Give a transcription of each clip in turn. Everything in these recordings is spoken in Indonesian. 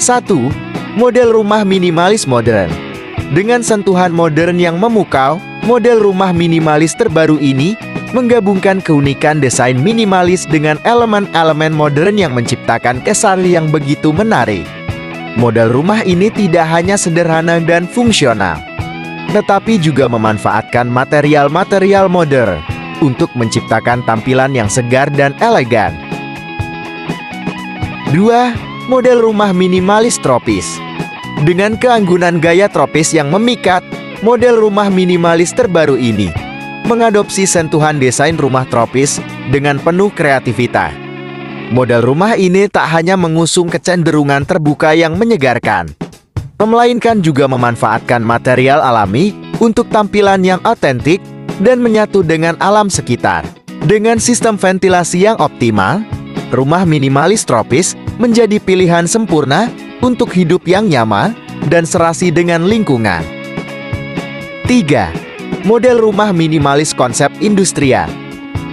1. Model rumah minimalis modern. Dengan sentuhan modern yang memukau, model rumah minimalis terbaru ini menggabungkan keunikan desain minimalis dengan elemen-elemen modern yang menciptakan kesan yang begitu menarik. Model rumah ini tidak hanya sederhana dan fungsional, tetapi juga memanfaatkan material-material modern untuk menciptakan tampilan yang segar dan elegan. 2. Model rumah minimalis tropis. Dengan keanggunan gaya tropis yang memikat, model rumah minimalis terbaru ini mengadopsi sentuhan desain rumah tropis dengan penuh kreativitas. Model rumah ini tak hanya mengusung kecenderungan terbuka yang menyegarkan, melainkan juga memanfaatkan material alami untuk tampilan yang otentik dan menyatu dengan alam sekitar. Dengan sistem ventilasi yang optimal, rumah minimalis tropis menjadi pilihan sempurna untuk hidup yang nyaman dan serasi dengan lingkungan. 3. Model rumah minimalis konsep industrial.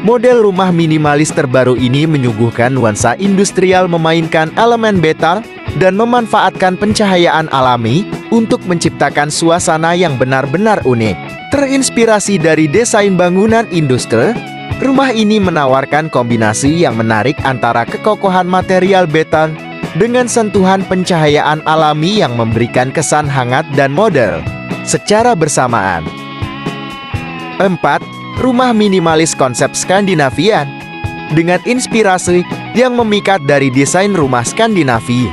Model rumah minimalis terbaru ini menyuguhkan nuansa industrial, memainkan elemen metal dan memanfaatkan pencahayaan alami untuk menciptakan suasana yang benar-benar unik. Terinspirasi dari desain bangunan industri, rumah ini menawarkan kombinasi yang menarik antara kekokohan material beton dengan sentuhan pencahayaan alami yang memberikan kesan hangat dan modern secara bersamaan. 4. Rumah minimalis konsep Skandinavian. Dengan inspirasi yang memikat dari desain rumah Skandinavi,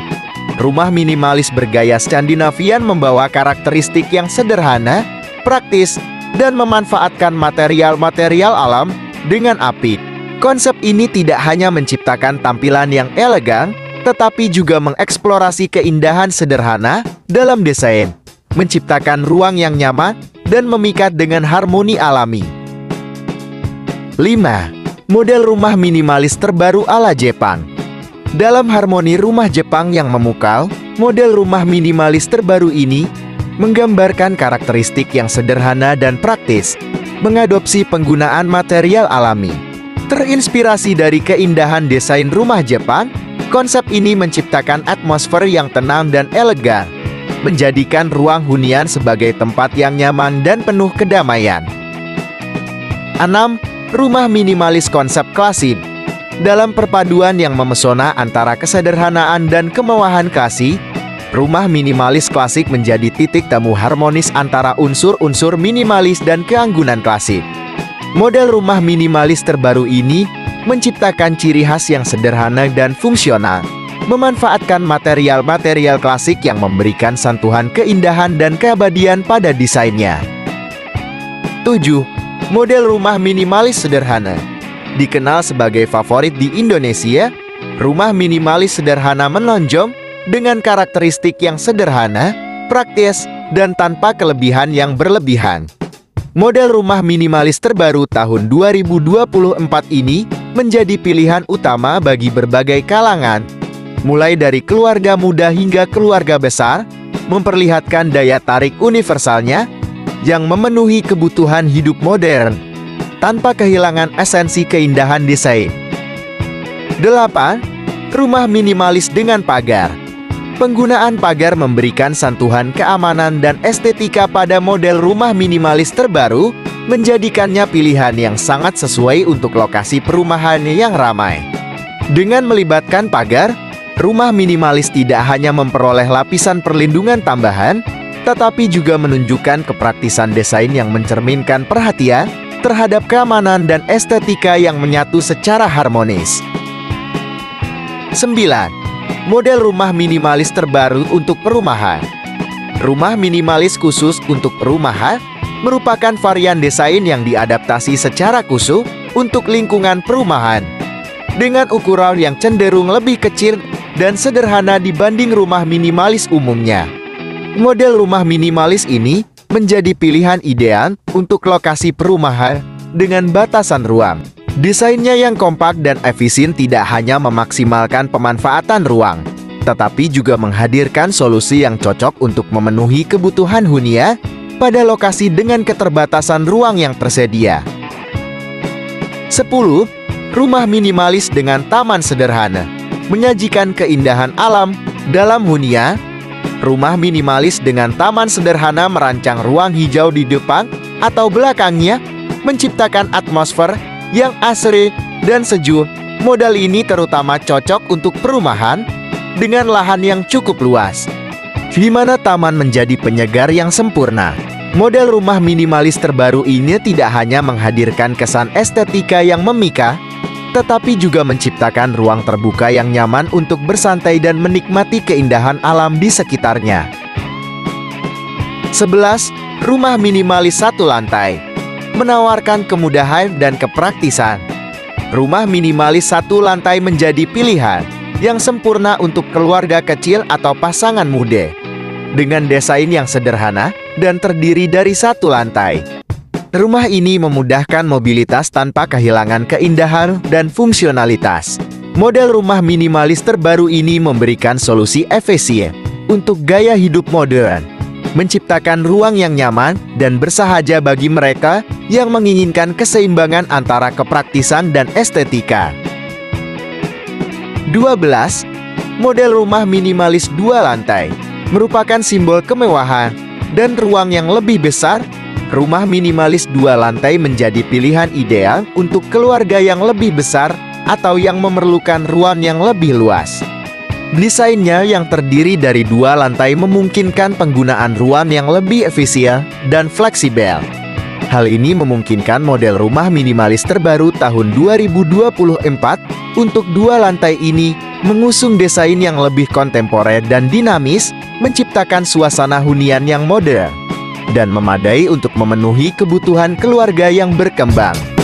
rumah minimalis bergaya Skandinavian membawa karakteristik yang sederhana, praktis, dan memanfaatkan material-material alam dengan apik. Konsep ini tidak hanya menciptakan tampilan yang elegan, tetapi juga mengeksplorasi keindahan sederhana dalam desain, menciptakan ruang yang nyaman dan memikat dengan harmoni alami. 5. Model rumah minimalis terbaru ala Jepang. Dalam harmoni rumah Jepang yang memukau, model rumah minimalis terbaru ini menggambarkan karakteristik yang sederhana dan praktis, mengadopsi penggunaan material alami. Terinspirasi dari keindahan desain rumah Jepang, konsep ini menciptakan atmosfer yang tenang dan elegan, menjadikan ruang hunian sebagai tempat yang nyaman dan penuh kedamaian. 6. Rumah minimalis konsep klasik. Dalam perpaduan yang memesona antara kesederhanaan dan kemewahan klasik, rumah minimalis klasik menjadi titik temu harmonis antara unsur-unsur minimalis dan keanggunan klasik. Model rumah minimalis terbaru ini menciptakan ciri khas yang sederhana dan fungsional, memanfaatkan material-material klasik yang memberikan sentuhan keindahan dan keabadian pada desainnya. 7. Model rumah minimalis sederhana. Dikenal sebagai favorit di Indonesia, rumah minimalis sederhana menonjol dengan karakteristik yang sederhana, praktis, dan tanpa kelebihan yang berlebihan. Model rumah minimalis terbaru tahun 2024 ini menjadi pilihan utama bagi berbagai kalangan, mulai dari keluarga muda hingga keluarga besar, memperlihatkan daya tarik universalnya yang memenuhi kebutuhan hidup modern, tanpa kehilangan esensi keindahan desain. 8. Rumah minimalis dengan pagar. Penggunaan pagar memberikan sentuhan keamanan dan estetika pada model rumah minimalis terbaru, menjadikannya pilihan yang sangat sesuai untuk lokasi perumahan yang ramai. Dengan melibatkan pagar, rumah minimalis tidak hanya memperoleh lapisan perlindungan tambahan, tetapi juga menunjukkan kepraktisan desain yang mencerminkan perhatian terhadap keamanan dan estetika yang menyatu secara harmonis. 9. Model rumah minimalis terbaru untuk perumahan. Rumah minimalis khusus untuk perumahan merupakan varian desain yang diadaptasi secara khusus untuk lingkungan perumahan, dengan ukuran yang cenderung lebih kecil dan sederhana dibanding rumah minimalis umumnya. Model rumah minimalis ini menjadi pilihan ideal untuk lokasi perumahan dengan batasan ruang. Desainnya yang kompak dan efisien tidak hanya memaksimalkan pemanfaatan ruang, tetapi juga menghadirkan solusi yang cocok untuk memenuhi kebutuhan hunian pada lokasi dengan keterbatasan ruang yang tersedia. 10. Rumah minimalis dengan taman sederhana. Menyajikan keindahan alam Dalam hunian, rumah minimalis dengan taman sederhana merancang ruang hijau di depan atau belakangnya, menciptakan atmosfer yang asri dan sejuk. Model ini terutama cocok untuk perumahan dengan lahan yang cukup luas, di mana taman menjadi penyegar yang sempurna. Model rumah minimalis terbaru ini tidak hanya menghadirkan kesan estetika yang memikat, tetapi juga menciptakan ruang terbuka yang nyaman untuk bersantai dan menikmati keindahan alam di sekitarnya. 11. Rumah minimalis satu lantai menawarkan kemudahan dan kepraktisan. Rumah minimalis satu lantai menjadi pilihan yang sempurna untuk keluarga kecil atau pasangan muda. Dengan desain yang sederhana dan terdiri dari satu lantai, rumah ini memudahkan mobilitas tanpa kehilangan keindahan dan fungsionalitas. Model rumah minimalis terbaru ini memberikan solusi efisien untuk gaya hidup modern, menciptakan ruang yang nyaman dan bersahaja bagi mereka yang menginginkan keseimbangan antara kepraktisan dan estetika. 12. Model rumah minimalis dua lantai merupakan simbol kemewahan dan ruang yang lebih besar. Rumah minimalis dua lantai menjadi pilihan ideal untuk keluarga yang lebih besar atau yang memerlukan ruang yang lebih luas. Desainnya yang terdiri dari dua lantai memungkinkan penggunaan ruang yang lebih efisien dan fleksibel. Hal ini memungkinkan model rumah minimalis terbaru tahun 2024 untuk dua lantai ini mengusung desain yang lebih kontemporer dan dinamis, menciptakan suasana hunian yang modern dan memadai untuk memenuhi kebutuhan keluarga yang berkembang.